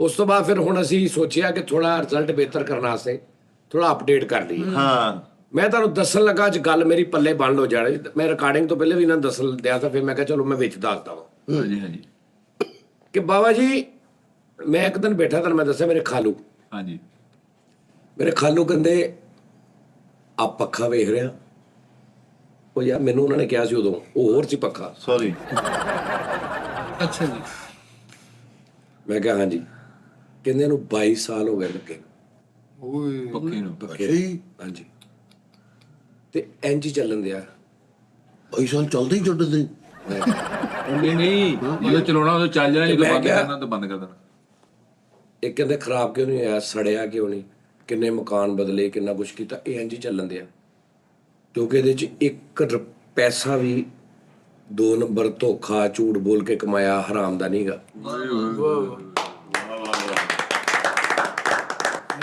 ਉਸ ਤੋਂ ਬਾਅਦ ਫਿਰ ਹੁਣ ਅਸੀਂ ਸੋਚਿਆ ਕਿ ਥੋੜਾ ਰਿਜ਼ਲਟ ਬਿਹਤਰ ਕਰਨ ਵਾਸਤੇ ਥੋੜਾ ਅਪਡੇਟ ਕਰ ਲਈਏ। ਹਾਂ ਮੈਂ ਤੁਹਾਨੂੰ ਦੱਸਣ ਲੱਗਾ ਅੱਜ ਗੱਲ ਮੇਰੀ ਪੱਲੇ ਬੰਨ ਹੋ ਜਾਣੀ। ਮੈਂ ਰਿਕਾਰਡਿੰਗ ਤੋਂ ਪਹਿਲੇ ਵੀ ਇਹਨਾਂ ਨੂੰ ਦੱਸਣ ਦਿਆ ਤਾਂ ਫਿਰ ਮੈਂ ਕਿਹਾ ਚਲੋ ਮੈਂ ਵਿੱਚ ਦੱਸਦਾ ਵਾਂ ਹਾਂਜੀ ਹਾਂਜੀ ਕਿ ਬਾਬਾ ਜੀ ਮੈਂ ਇੱਕ ਦਿਨ ਬੈਠਾ ਤੁਹਾਨੂੰ ਮੈਂ ਦੱਸਿਆ ਮੇਰੇ ਖਾਲੂ ਹਾਂਜੀ ਕਹਿੰਦੇ ਆ ਪੱਖਾ ਵੇਖ ਰਿਹਾ ਉਹ ਯਾਰ ਮੈਨੂੰ ਉਹਨਾਂ ਨੇ ਕਿਹਾ ਸੀ ਉਦੋਂ ਉਹ ਹੋਰ ਸੀ ਪੱਖਾ। ਸੌਰੀ ਅੱਛਾ ਜੀ ਮੈਂ ਕਿਹਾ ਹਾਂਜੀ। ਕਹਿੰਦੇ ਇਹਨੂੰ 22 ਸਾਲ ਹੋ ਗਏ ਲੱਗੇ ਓਏ ਪੱਕੇ ਨੂੰ ਪੱਕੇ ਹਾਂਜੀ ਤੇ ਇੰਜ ਹੀ ਚੱਲਣ ਦਿਆ। ਐਸਾ ਚੱਲਦੇ ਹੀ ਚੱਲਦੇ ਨਹੀਂ ਜਦੋਂ ਚਲਾਉਣਾ ਉਦੋਂ ਚੱਲ ਜਾਣਾ, ਜਦੋਂ ਮੈਂ ਬੰਦ ਕਿਹਾ- ਕਰਨਾ ਤਾਂ ਬੰਦ ਕਰ ਦੇਣਾ। ਇਹ ਕਹਿੰਦੇ ਖਰਾਬ ਕਿਉਂ ਨਹੀਂ ਹੋਇਆ, ਸੜਿਆ ਕਿਉਂ ਨਹੀਂ, ਕਿੰਨੇ ਮਕਾਨ ਬਦਲੇ, ਕਿੰਨਾ ਕੁਛ ਕੀਤਾ। ਇਹ ਇੰਜ ਹੀ ਚੱਲਣ ਦਿਆ ਕਿਉਂਕਿ ਇਹਦੇ 'ਚ ਇੱਕ ਪੈਸਾ ਵੀ 2 ਨੰਬਰ ਧੋਖਾ ਝੂਠ ਬੋਲ ਕੇ ਕਮਾਇਆ ਹਰਾਮ ਦਾ ਨਹੀਂਗਾ।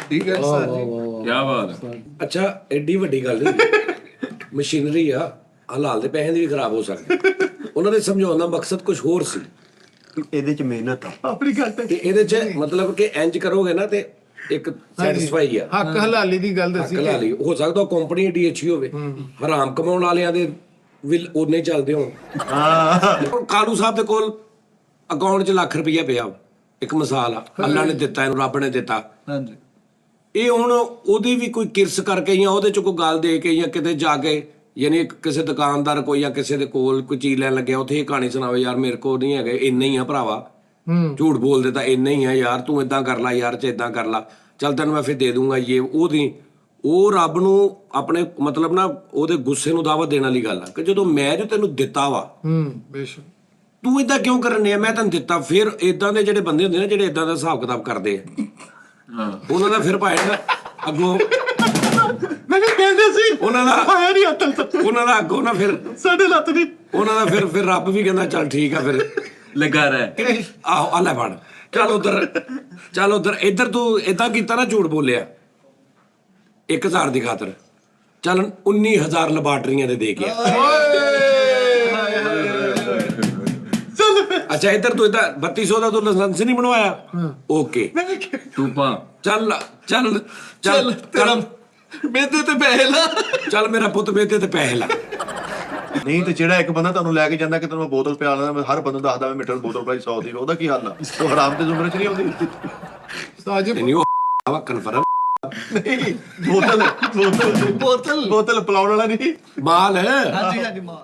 ਠੀਕ ਹੈ ਸਰ ਜੀ ਕੀ ਬਾਤ ਹੈ। ਅੱਛਾ ਐਡੀ ਵੱਡੀ ਗੱਲ ਨਹੀਂ ਮਸ਼ੀਨਰੀ ਆ ਹਲਾਲ ਦੇ ਪੈਸਿਆਂ ਦੀ ਵੀ ਖਰਾਬ ਹੋ ਸਕਦੀ। ਉਹਨਾਂ ਦੇ ਸਮਝਾਉਣ ਦਾ ਮਕਸਦ ਕੁਝ ਹੋਰ ਸੀ ਇਹਦੇ ਚ ਮਿਹਨਤ ਆ ਆਪਣੀ ਗੱਲ ਤੇ ਕਿ ਇਹਦੇ 'ਚ ਮਤਲਬ ਕਿ ਇੰਜ ਕਰੋਗੇ ਨਾ ਤੇ ਇੱਕ ਸੈਟੀਸਫਾਈ ਆ ਹੱਕ ਹਲਾਲੀ ਦੀ ਗੱਲ ਦੱਸੀ ਕਲਾ ਲਈ। ਹੋ ਸਕਦਾ ਉਹ ਕੰਪਨੀ ਏਡੀ ਅੱਛੀ ਹੋਵੇ ਹਰਾਮ ਕਮਾਉਣ ਵਾਲਿਆਂ ਦੇ ਵੀ ਉਹਨੇ ਚੱਲਦੇ ਹੋਣ। ਹੁਣ ਕਾਲੂ ਸਾਹਿਬ ਦੇ ਕੋਲ ਅਕਾਊਂਟ 'ਚ ਲੱਖ ਰੁਪਈਆ ਪਿਆ ਵਾ। ਇੱਕ ਮਿਸਾਲ ਆ, ਅੱਲਾ ਨੇ ਦਿੱਤਾ ਇਹਨੂੰ, ਰੱਬ ਨੇ ਦਿੱਤਾ। ਹਾਂਜੀ ਇਹ ਹੁਣ ਉਹਦੀ ਵੀ ਕੋਈ ਕਿਰਸ ਕਰਕੇ ਜਾਂ ਉਹਦੇ 'ਚ ਕੋਈ ਗੱਲ ਦੇ ਕੇ ਜਾਂ ਕਿਤੇ ਜਾ ਕੇ ਯਾਨੀ ਕਿਸੇ ਦੁਕਾਨਦਾਰ ਕੋਈ ਜਾਂ ਕਿਸੇ ਦੇ ਕੋਲ ਕੋਈ ਚੀਜ਼ ਲੈਣ ਲੱਗਿਆ ਉੱਥੇ ਇਹ ਕਹਾਣੀ ਸੁਣਾਵੇ ਯਾਰ ਮੇਰੇ ਕੋਲ ਨਹੀਂ ਹੈਗੇ ਇੰਨੇ ਹੀ ਆ ਭਰਾਵਾ, ਝੂਠ ਬੋਲਦੇ ਤਾਂ ਇੰਨੇ ਹੀ ਆ ਯਾਰ, ਤੂੰ ਇਦਾਂ ਕਰ ਲੈ ਯਾਰ, ਚ ਇਦਾਂ ਕਰ ਲਾ, ਚੱਲ ਤੈਨੂੰ ਮੈਂ ਫਿਰ ਦੇ ਦੂੰਗਾ। ਉਹ ਰੱਬ ਨੂੰ ਆਪਣੇ ਮਤਲਬ ਨਾ ਉਹਦੇ ਗੁੱਸੇ ਨੂੰ ਦਾਅਵਾ ਦੇਣ ਵਾਲੀ ਗੱਲ ਆ ਕਿ ਜਦੋਂ ਮੈਂ ਜੋ ਤੈਨੂੰ ਦਿੱਤਾ ਵਾ ਬੇਸ਼ੱਕ ਤੂੰ ਇਦਾਂ ਕਿਉਂ ਕਰਨੇ ਆ, ਮੈਂ ਤੈਨੂੰ ਦਿੱਤਾ। ਫਿਰ ਇਦਾਂ ਦੇ ਜਿਹੜੇ ਬੰਦੇ ਹੁੰਦੇ ਨੇ ਜਿਹੜੇ ਇਦਾਂ ਦਾ ਹਿਸਾਬ ਕਿਤਾਬ ਕਰਦੇ ਆ ਉਹਨਾਂ ਦਾ ਫਿਰ ਭਾਵੇਂ ਨਾ ਅੱਗੋਂ ਮੈਨੂੰ ਕਹਿੰਦੇ ਸੀ ਉਹਨਾਂ ਦਾ ਆਇਆ ਨਹੀਂ ਅਤਲ ਤੱਕ ਉਹਨਾਂ ਦਾ ਅੱਗੋਂ ਨਾ ਫਿਰ ਸਾਡੇ ਲੱਤ ਨਹੀਂ ਉਹਨਾਂ ਦਾ ਫਿਰ ਰੱਬ ਵੀ ਕਹਿੰਦਾ ਚੱਲ ਠੀਕ ਆ ਫਿਰ ਲੱਗਾ ਰਹਿ। ਆਹੋ ਆ ਲੈ ਫੜ ਚੱਲ ਉਧਰ ਇੱਧਰ ਤੂੰ ਏਦਾਂ ਕੀਤਾ ਨਾ, ਝੂਠ ਬੋਲਿਆ 1000 ਦੀ ਖਾਤਰ, ਚੱਲ 19000 ਲੈਬਾਰਟਰੀਆਂ ਦੇ ਕੇ ਆ। ਅੱਛਾ ਇੱਧਰ ਤੂੰ ਏਦਾਂ 3200 ਦਾ ਤੂੰ ਲਾਇਸੈਂਸ ਨਹੀਂ ਬਣਵਾਇਆ, ਓਕੇ ਤੂੰ ਪਾ ਚੱਲ ਚੱਲ ਚੱਲ ਤੇਰਾ ਮੇਦੇ ਤੇ ਪੈਸੇ ਲਾ, ਚੱਲ ਮੇਰਾ ਪੁੱਤ ਬੇਤੇ ਤੇ ਪੈਸੇ ਲਾ। ਨਹੀਂ ਤੇ ਜਿਹੜਾ ਇੱਕ ਬੰਦਾ ਤੁਹਾਨੂੰ ਲੈ ਕੇ ਜਾਂਦਾ ਕਿ ਤੈਨੂੰ ਬੋਤਲ ਪਿਆ ਲੈਂਦਾ, ਹਰ ਬੰਦਾ ਦੱਸਦਾ ਮੈਂ ਮਿੱਠੇ ਬੋਤਲ ਪ੍ਰਾਈਸ 100 ਦੀ, ਉਹਦਾ ਕੀ ਹੱਲ ਆ? ਉਹ ਹਰਾਮ ਤੇ ਜ਼ੁਮਰੇ ਚ ਨਹੀਂ ਆਉਂਦੀ। ਸਾਜਿਬ ਨਹੀਂ ਉਹ ਕਨਫਰਮ ਨਹੀਂ ਬੋਤਲ ਬੋਤਲ ਬੋਤਲ ਪਲਾਉਣ ਵਾਲਾ ਨਹੀਂ ਮਾਲ ਹਾਂਜੀ ਹਾਂਜੀ ਮਾਂ